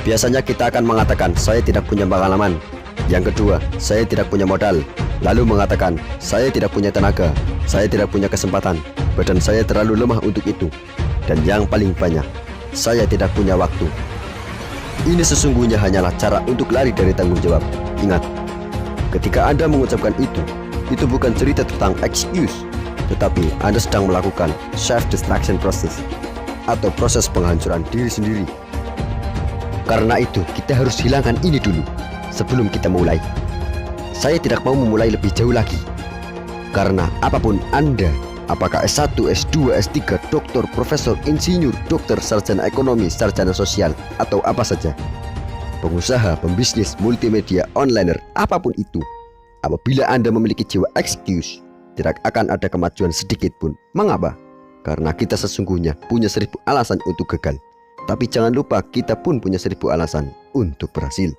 Biasanya kita akan mengatakan, saya tidak punya pengalaman. Yang kedua, saya tidak punya modal. Lalu mengatakan, saya tidak punya tenaga, saya tidak punya kesempatan, badan saya terlalu lemah untuk itu. Dan yang paling banyak, saya tidak punya waktu. Ini sesungguhnya hanyalah cara untuk lari dari tanggung jawab. Ingat, ketika Anda mengucapkan itu bukan cerita tentang excuse, tetapi Anda sedang melakukan self-destruction process atau proses penghancuran diri sendiri. Karena itu, kita harus hilangkan ini dulu sebelum kita mulai. Saya tidak mau memulai lebih jauh lagi. Karena apapun Anda, apakah S1, S2, S3, doktor, profesor, insinyur, dokter, sarjana ekonomi, sarjana sosial, atau apa saja, pengusaha, pembisnis, multimedia, onliner, apapun itu, apabila Anda memiliki jiwa excuse, tidak akan ada kemajuan sedikit pun. Mengapa? Karena kita sesungguhnya punya 1000 alasan untuk gagal. Tapi jangan lupa, kita pun punya 1000 alasan untuk berhasil.